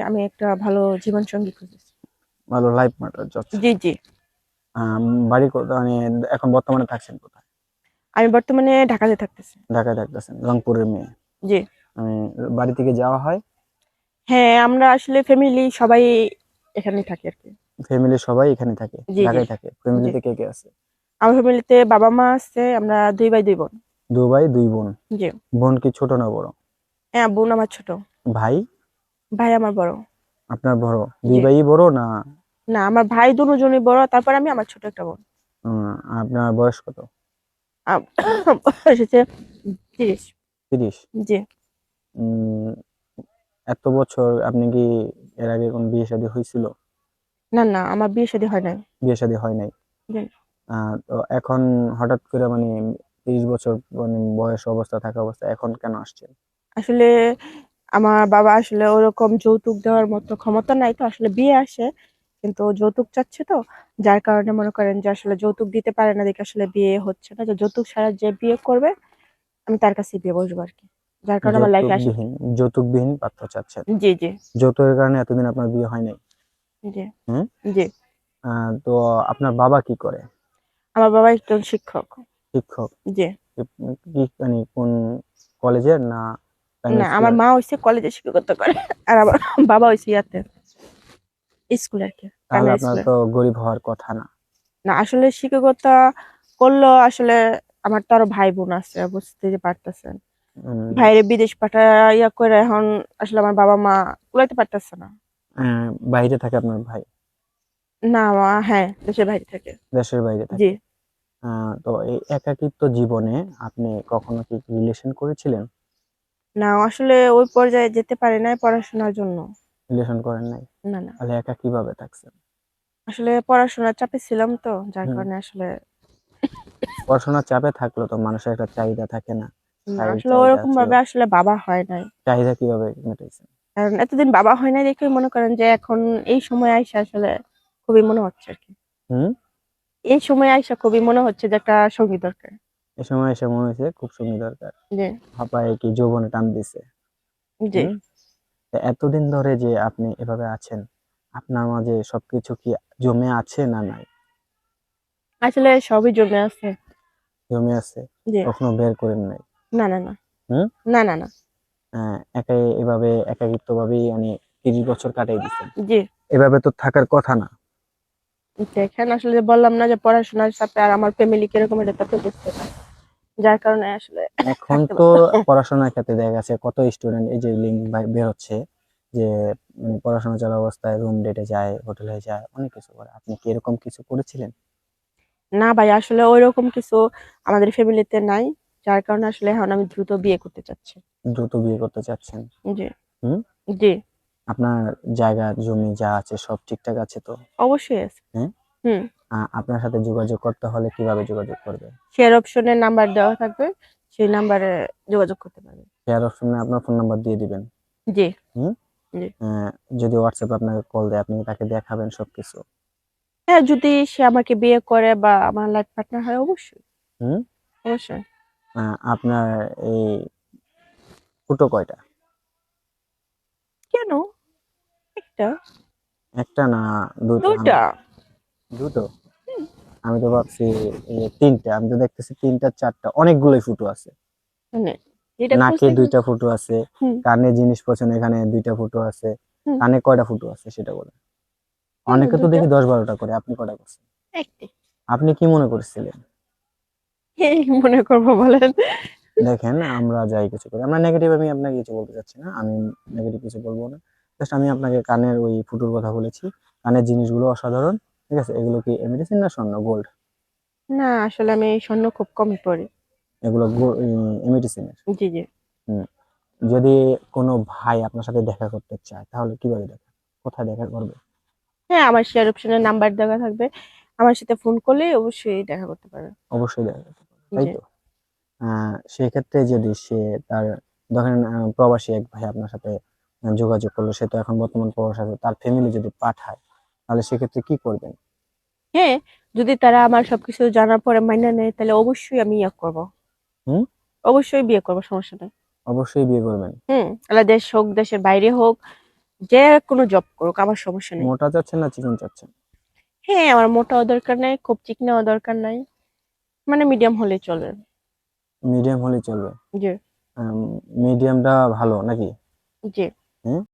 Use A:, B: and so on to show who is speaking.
A: আমি একটা ভালো জীবন সঙ্গী খুঁজেছি।
B: ভালো লাইফ ম্যাটার যাচ্ছে।
A: জি, জি।
B: বাড়ি মানে এখন বর্তমানে থাকছেন কোথায়?
A: আমি বর্তমানে ঢাকাতে থাকতেছি।
B: ঢাকায় থাকতেছেন, রংপুরের মেয়ে।
A: জি।
B: আমি বাড়ি থেকে যাওয়া হয়?
A: হ্যাঁ, আমরা আসলে ফ্যামিলি সবাই এখানেই থাকি আরকি।
B: ফ্যামিলি সবাই এখানে থাকে,
A: জি, জি,
B: ঢাকায় থাকে।
A: জি।
B: ফ্যামিলিতে কে কে আছে?
A: আমার ফ্যামিলিতে বাবা-মা আছে, আমরা ২ ভাই ২ বোন।
B: 2 ভাই 2 বোন।
A: জি।
B: বোন কি ছোট না বড়?
A: হ্যাঁ, বোন আমার ছোট।
B: ভাই?
A: ভাই আমার বড়।
B: আপনার বড়? 2
A: জি।
B: ভাই বড় না?
A: না, আমার ভাই দুজনই বড়, তারপর আমি, আমার ছোট একটা বোন।
B: আপনার বয়স কত?
A: আম বয়স হচ্ছে ৩০।
B: 30?
A: জি।
B: উম এত বছর আপনি কি এর আগে কোন বিয়ে শাদী হয়েছিল?
A: না, না, আমার বিয়ে শাদী হয় নাই।
B: বিয়ে শাদী হয় নাই।
A: জি।
B: তো এখন হঠাৎ করে মানে 30 বছর মানে বয়স অবস্থা থাকা অবস্থা এখন কেন আসছেন?
A: আসলে আমার বাবা আসলে ওরকম যৌতুক দেওয়ার মতো ক্ষমতা নাই, তো আসলে বিয়ে আসে, কিন্তু যৌতুক চাচ্ছে তো, যার কারণে মনে করেন যে আসলে যৌতুক দিতে পারে না দেখে আসলে বিয়ে হচ্ছে না। যে যৌতুক ছাড়া যে বিয়ে করবে আমি তার কাছে বিয়ে বসবো আর কি, যার কারণে আমার লাইফে আসে।
B: যৌতুকবিহীন যৌতুকবিহীন পাত্র চাচ্ছেন?
A: জি, জি,
B: যৌতুকের কারণে এতদিন আপনার বিয়ে হয় নাই?
A: জি,
B: হুম।
A: জি।
B: তো আপনার বাবা কি করে?
A: আমার বাবা একজন শিক্ষক।
B: শিক্ষক?
A: জি।
B: কি মানে কোন কলেজের না
A: না,
B: প্রাইমারি
A: আমার
B: স্কুলের?
A: মা হইছে কলেজে শিক্ষকতা করে, আর আমার বাবা হইছে ইয়াতে স্কুলে আর কি,
B: তাহলে
A: প্রাইমারি
B: আপনার
A: স্কুলে।
B: তো গরিব হওয়ার কথা না।
A: না, আসলে শিক্ষকতা করলেও আসলে আমার তো আরো ভাই বোন আছে, বুঝতে যে পারতেছেন।
B: উম,
A: ভাইরে বিদেশ পাঠায় ইয়া করে এখন আসলে আমার বাবা মা কুলাইতে পারতেছে না।
B: বাইরে থাকে আপনার ভাই?
A: না, হ্যাঁ, দেশের বাইরে থাকে।
B: দেশের বাইরে
A: জি।
B: থাকে। তো এই একাকিত্ব জীবনে আপনি কখনো কি রিলেশন করেছিলেন?
A: না, আসলে ওই পর্যায়ে যেতে পারি নাই পড়াশোনার জন্য।
B: রিলেশন করেন নাই?
A: না, না,
B: তাহলে একা কিভাবে থাকছেন?
A: আসলে পড়াশোনার চাপে ছিলাম তো, যার
B: হুম।
A: কারণে আসলে।
B: পড়াশোনার চাপে থাকলেও তো মানুষের একটা চাহিদা থাকে না?
A: না,
B: শারীরিক
A: আসলে
B: চাহিদা
A: ওরকম
B: ছিল।
A: ভাবে আসলে বাবা হয় নাই।
B: চাহিদা কিভাবে মেটাইছেন?
A: কারণ এতদিন বাবা হয় নাই দেখে মনে করেন যে এখন এই সময় আইসা আসলে খুবই মনে হচ্ছে আর কি।
B: হুম।
A: এই সময় আইসা খুবই মনে হচ্ছে যে একটা সঙ্গী দরকার।
B: এ সময় এসে মনে হয়েছে খুব সময় দরকার।
A: জি,
B: হাঁপায়ে কি যৌবনে টান দিছে?
A: জি।
B: হুম। তো এতদিন ধরে যে আপনি এভাবে আছেন, আপনার মাঝে সবকিছু কি জমে আছে না নাই?
A: আসলে সবই জমে আছে।
B: জমে আছে?
A: জি।
B: কখনো বের করেন নাই?
A: না, না, না,
B: হুম।
A: না, না, না।
B: একাই এভাবে একাকিত্ব ভাবেই মানে 30 বছর কাটাই দিচ্ছেন।
A: জি।
B: এভাবে তো থাকার কথা না।
A: দেখেন আসলে যে বললাম না যে পড়াশোনার সাথে আর আমার ফ্যামিলি কিরকম, এটা তো আপনি বুঝতে পারেন, যার কারণে আসলে
B: এখন
A: থাকতে
B: তো
A: পারতাম।
B: পড়াশোনার ক্ষেত্রে দেখা গেছে কত স্টুডেন্ট এই যে লিঙ্ক বের হচ্ছে যে পড়াশোনা চলা অবস্থায় রুম ডেটে যায়, হোটেলে যায়, অনেক কিছু করে। আপনি কি এরকম কিছু করেছিলেন?
A: না ভাই, আসলে ওইরকম কিছু আমাদের ফ্যামিলিতে নাই, যার কারণে আসলে এখন আমি দ্রুত বিয়ে করতে চাচ্ছি।
B: দ্রুত বিয়ে করতে চাচ্ছেন?
A: জি,
B: হুম।
A: জি।
B: আপনার জায়গা জমি যা আছে সব ঠিকঠাক আছে তো?
A: অবশ্যই আছে।
B: হ্যাঁ।
A: হুম।
B: আপনার সাথে যোগাযোগ করতে হলে কিভাবে যোগাযোগ করবে?
A: শেয়ার অপশনের নাম্বার দেওয়া থাকবে, সেই নাম্বারে যোগাযোগ করতে পারবে।
B: শেয়ার অপশনে আপনার ফোন নাম্বার দিয়ে দিবেন।
A: জি,
B: হুম।
A: জি।
B: যদি হোয়াটসঅ্যাপে আপনাকে কল দেয় আপনি তাকে দেখাবেন সবকিছু?
A: হ্যাঁ, যদি সে আমাকে বিয়ে করে বা আমার লাইফ পার্টনার হয়, অবশ্যই,
B: হুম।
A: অবশ্যই।
B: আপনার এই ফুটো কয়টা?
A: কেন? একটা,
B: একটা না দুটো?
A: দুইটা।
B: দুটো? আমি তো ভাবছি তিনটা। আমি তো দেখতেছি তিনটা চারটা, অনেকগুলোই ফুটো আছে।
A: মানে যেটা
B: নাকে
A: খুঁজতে
B: দুইটা ফুটো আছে,
A: হুম,
B: কানে জিনিস পছন্দ এখানে দুইটা ফুটো আছে।
A: হুম।
B: কানে কয়টা ফুটো আছে সেটা বলেন?
A: কেন
B: অনেকে তো
A: দুইটা?
B: দেখি 10-12টা করে, আপনি কয়টা করছেন?
A: একটি।
B: আপনি কি মনে করছিলেন?
A: এই মনে করবো বলেন?
B: দেখেন আমরা যাই কিছু করি, আমরা নেগেটিভ, আমি আপনাকে কিছু বলতে চাচ্ছি না, আমি নেগেটিভ কিছু বলবো না। জাস্ট আমি আপনাকে কানের ওই ফুটোর কথা বলেছি। কানের জিনিসগুলো অসাধারণ। ঠিক আছে, এগুলো কি মেডিসিন না স্বর্ণ গোল্ড?
A: না, আসলে আমি স্বর্ণ খুব কমই পড়ি।
B: এগুলো মেডিসিনের।
A: জি, জি।
B: হুম। যদি কোনো ভাই আপনার সাথে দেখা করতে চায় তাহলে কিভাবে দেখা, কোথায় দেখা করবে?
A: হ্যাঁ, আমার শেয়ার অপশনের নাম্বার দেওয়া থাকবে, আমার সাথে ফোন করলে অবশ্যই দেখা করতে পারবে।
B: অবশ্যই দেখা করতে পারবে, তাই
A: জি।
B: তো? সেক্ষেত্রে যদি সে তার ধরেন প্রবাসী এক ভাই আপনার সাথে যোগাযোগ করলো, সে তো এখন বর্তমান প্রবাসী আছে, তার ফ্যামিলি যদি পাঠায় তাহলে সেক্ষেত্রে কি করবেন?
A: হ্যাঁ, যদি তারা আমার সবকিছু জানার পরে মাইনা নেয় তাহলে অবশ্যই আমি ইয়া করবো,
B: হুম।
A: অবশ্যই বিয়ে করবো, সমস্যা নেই।
B: অবশ্যই বিয়ে করবেন?
A: হুম, আলাদা দেশ হোক, দেশের বাইরে হোক, যে কোনো জব করুক, আমার সমস্যা নেই।
B: মোটা চাচ্ছেন না চিকন চাচ্ছেন?
A: হ্যাঁ, আমার মোটাও দরকার নাই, খুব চিকনাও দরকার নাই, মানে মিডিয়াম হলেই চলবে।
B: মিডিয়াম হলে চলবে?
A: জি।
B: মিডিয়ামটা ভালো নাকি?
A: জি।
B: হ্যাঁ।